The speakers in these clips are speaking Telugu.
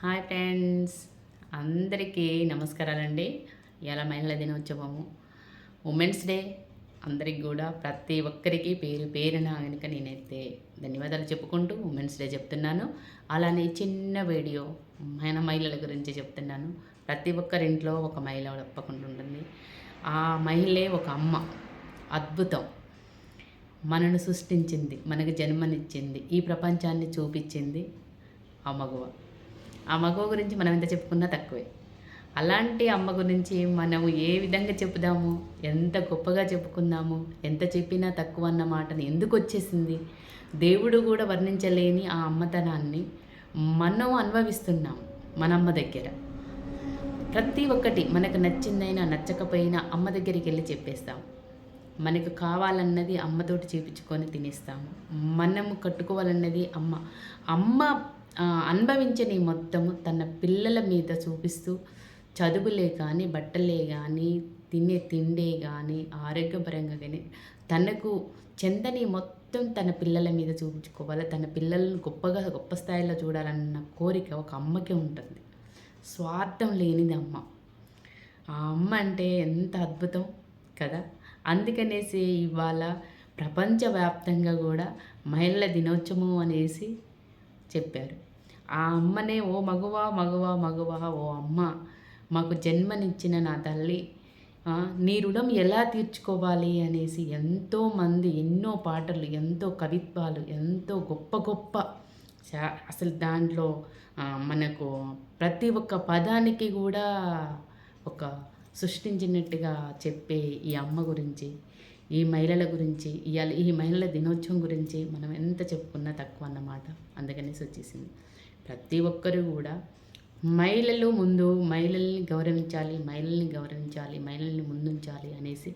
హాయ్ ఫ్రెండ్స్, అందరికీ నమస్కారాలండి. ఇవాళ మహిళల దినోత్సవము, ఉమెన్స్ డే. అందరికి కూడా ప్రతి ఒక్కరికి పేరు పేరున కనుక నేనైతే ధన్యవాదాలు చెప్పుకుంటూ ఉమెన్స్ డే చెప్తున్నాను. అలానే చిన్న వీడియో మన మహిళల గురించి చెప్తున్నాను. ప్రతి ఒక్కరింట్లో ఒక మహిళ తప్పకుండా ఉంటుంది. ఆ మహిళే ఒక అమ్మ. అద్భుతం. మనను సృష్టించింది, మనకు జన్మనిచ్చింది, ఈ ప్రపంచాన్ని చూపించింది ఆ మగువ. ఆ మగవ గురించి మనం ఎంత చెప్పుకున్నా తక్కువే. అలాంటి అమ్మ గురించి మనం ఏ విధంగా చెప్పుదాము, ఎంత గొప్పగా చెప్పుకుందాము, ఎంత చెప్పినా తక్కువ అన్న మాటని ఎందుకు వచ్చేసింది. దేవుడు కూడా వర్ణించలేని ఆ అమ్మతనాన్ని మనం అనుభవిస్తున్నాం మన అమ్మ దగ్గర. ప్రతి ఒక్కటి మనకు నచ్చిందైనా నచ్చకపోయినా అమ్మ దగ్గరికి వెళ్ళి చెప్పేస్తాం. మనకు కావాలన్నది అమ్మతోటి చేపించుకొని తినేస్తాము. మనము కట్టుకోవాలన్నది అమ్మ. అమ్మ అనుభవించని మొత్తము తన పిల్లల మీద చూపిస్తూ, చదువులే కానీ, బట్టలే కానీ, తినే తిండే కానీ, ఆరోగ్యపరంగా కానీ తనకు చెందని మొత్తం తన పిల్లల మీద చూపించుకోవాలి. తన పిల్లలను గొప్ప స్థాయిలో చూడాలన్న కోరిక ఒక అమ్మకే ఉంటుంది. స్వార్థం లేనిది అమ్మ. ఆ అమ్మ అంటే ఎంత అద్భుతం కదా. అందుకనేసి ఇవాళ ప్రపంచవ్యాప్తంగా కూడా మహిళల దినోత్సవం అనేసి చెప్పారు. ఆ అమ్మనే ఓ మగువా మగువా మగువా, ఓ అమ్మ మాకు జన్మనిచ్చిన నా తల్లి, నీ రుణం ఎలా తీర్చుకోవాలి అనేసి ఎంతోమంది ఎన్నో పాటలు, ఎంతో కవిత్వాలు, ఎంతో గొప్ప గొప్ప అసలు దాంట్లో మనకు ప్రతి ఒక్క పదానికి కూడా ఒక సృష్టించినట్టుగా చెప్పే ఈ అమ్మ గురించి, ఈ మహిళల గురించి, ఇవాళ ఈ మహిళల దినోత్సవం గురించి మనం ఎంత చెప్పుకున్నా తక్కువ అన్నమాట. అందుకనేసి వచ్చేసింది. ప్రతి ఒక్కరూ కూడా మహిళలు ముందు, మహిళల్ని గౌరవించాలి, మహిళల్ని గౌరవించాలి, మహిళల్ని ముందుంచాలి అనేసి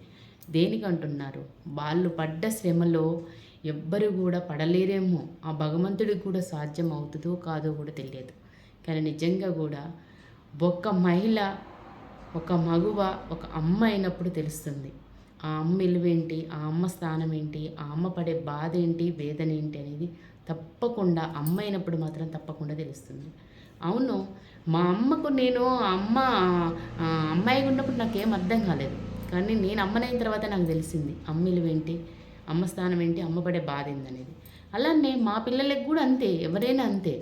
దేనికి అంటున్నారు? వాళ్ళు పడ్డ శ్రమలో ఎవ్వరు కూడా పడలేరేమో. ఆ భగవంతుడికి కూడా సాధ్యం అవుతుందో కాదో కూడా తెలియదు. కానీ నిజంగా కూడా ఒక మహిళ, ఒక మగువ, ఒక అమ్మ అయినప్పుడు తెలుస్తుంది ఆ అమ్మ విలువేంటి, ఆ అమ్మ స్థానం ఏంటి, ఆ అమ్మ పడే బాధ ఏంటి, వేదన ఏంటి అనేది తప్పకుండా అమ్మ అయినప్పుడు మాత్రం తప్పకుండా తెలుస్తుంది. అవును, మా అమ్మకు నేను అమ్మాయిగా ఉన్నప్పుడు నాకేం అర్థం కాలేదు. కానీ నేను అమ్మనైన తర్వాత నాకు తెలిసింది అమ్మ విలువేంటి, అమ్మ స్థానం ఏంటి, అమ్మ పడే బాధ ఏందనేది. అలానే మా పిల్లలకి కూడా అంతే, ఎవరైనా అంతే.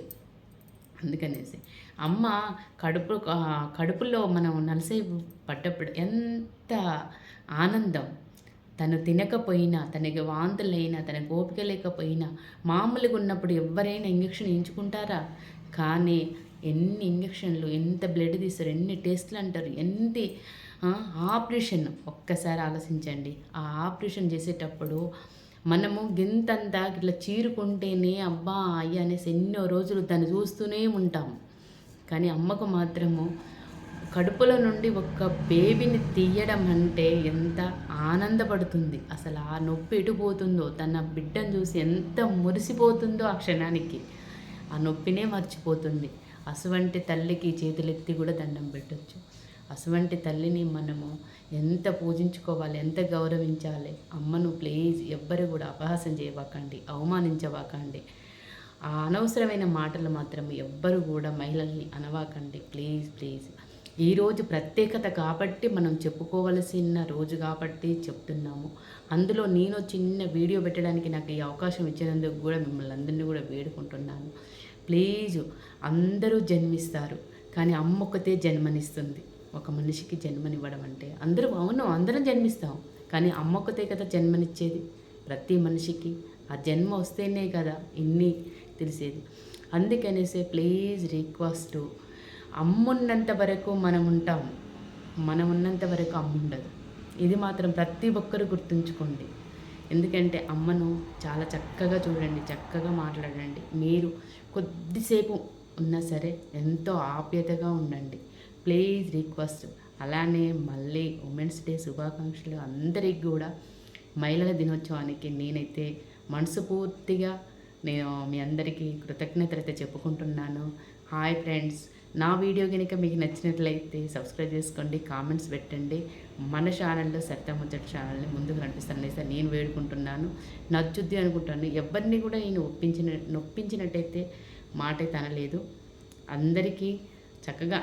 అందుకనేసి అమ్మ కడుపులో మనం నలసై పడ్డప్పుడు ఎంత ఆనందం. తను తినకపోయినా, తనకి వాంతులైనా, తనకు ఓపిక లేకపోయినా, మామూలుగా ఉన్నప్పుడు ఎవరైనా ఇంజక్షన్ వేయించుకుంటారా? కానీ ఎన్ని ఇంజక్షన్లు, ఎంత బ్లడ్ తీస్తారు, ఎన్ని టెస్ట్లు అంటారు, ఎన్ని ఆపరేషన్. ఒక్కసారి ఆలోచించండి. ఆ ఆపరేషన్ చేసేటప్పుడు మనము గింతంతా ఇట్లా చీరుకుంటేనే అబ్బా అయ్యా అనేసి ఎన్నో రోజులు దాన్ని చూస్తూనే ఉంటాము. కానీ అమ్మకు మాత్రము కడుపులో నుండి ఒక బేబీని తీయడం అంటే ఎంత ఆనందపడుతుంది. అసలు ఆ నొప్పి ఎటుపోతుందో, తన బిడ్డను చూసి ఎంత మురిసిపోతుందో ఆ క్షణానికి. ఆ నొప్పినే మర్చిపోతుంది. అటువంటి తల్లికి చేతులెత్తి కూడా దండం పెట్టచ్చు. అటువంటి తల్లిని మనము ఎంత పూజించుకోవాలి, ఎంత గౌరవించాలి. అమ్మను ప్లీజ్ ఎవ్వరు కూడా అపహాసం చేయవాకండి, అవమానించవాకండి. ఆ అనవసరమైన మాటలు మాత్రం ఎవ్వరు కూడా మహిళల్ని అనవాకండి ప్లీజ్ ప్లీజ్. ఈరోజు ప్రత్యేకత కాబట్టి మనం చెప్పుకోవలసిన రోజు కాబట్టి చెప్తున్నాము. అందులో నేను చిన్న వీడియో పెట్టడానికి నాకు ఈ అవకాశం ఇచ్చినందుకు కూడా మిమ్మల్ని అందరినీ కూడా వేడుకుంటున్నాను. ప్లీజు, అందరూ జన్మిస్తారు కానీ అమ్మ ఒక్కతే జన్మనిస్తుంది. ఒక మనిషికి జన్మనివ్వడం అంటే అందరం జన్మిస్తాం కానీ అమ్మ ఒక్కతే కదా జన్మనిచ్చేది ప్రతి మనిషికి. ఆ జన్మ వస్తేనే కదా ఇన్ని తెలిసేది. అందుకనేసే ప్లీజ్ రిక్వెస్ట్, అమ్మున్నంత వరకు మనం ఉంటాం, మనం ఉన్నంత వరకు అమ్మ ఉండదు. ఇది మాత్రం ప్రతి ఒక్కరు గుర్తుంచుకోండి. ఎందుకంటే అమ్మను చాలా చక్కగా చూడండి, చక్కగా మాట్లాడండి. మీరు కొద్దిసేపు ఉన్నా సరే ఎంతో ఆప్యాయతగా ఉండండి. Please request. అలానే మళ్ళీ ఉమెన్స్ డే శుభాకాంక్షలు అందరికి కూడా. మహిళల దినోత్సవానికి నేనైతే మనస్ఫూర్తిగా నేను మీ అందరికీ కృతజ్ఞతలు అయితే చెప్పుకుంటున్నాను. హాయ్ ఫ్రెండ్స్, నా వీడియో కనుక మీకు నచ్చినట్లయితే సబ్స్క్రైబ్ చేసుకోండి, కామెంట్స్ పెట్టండి. మన ఛానల్లో సరిత ముచ్చట ఛానల్ని ముందుకు నడిపిస్తానని సార్ నేను వేడుకుంటున్నాను. నచ్చుద్ది అనుకుంటాను. ఎవరిని కూడా నేను నొప్పించినట్టయితే మాట అయితే అనలేదు. అందరికీ చక్కగా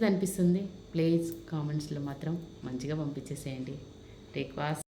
అనిపిస్తుంది. ప్లీజ్ కామెంట్స్లో మాత్రం మంచిగా పంపించేసేయండి. రిక్వెస్ట్.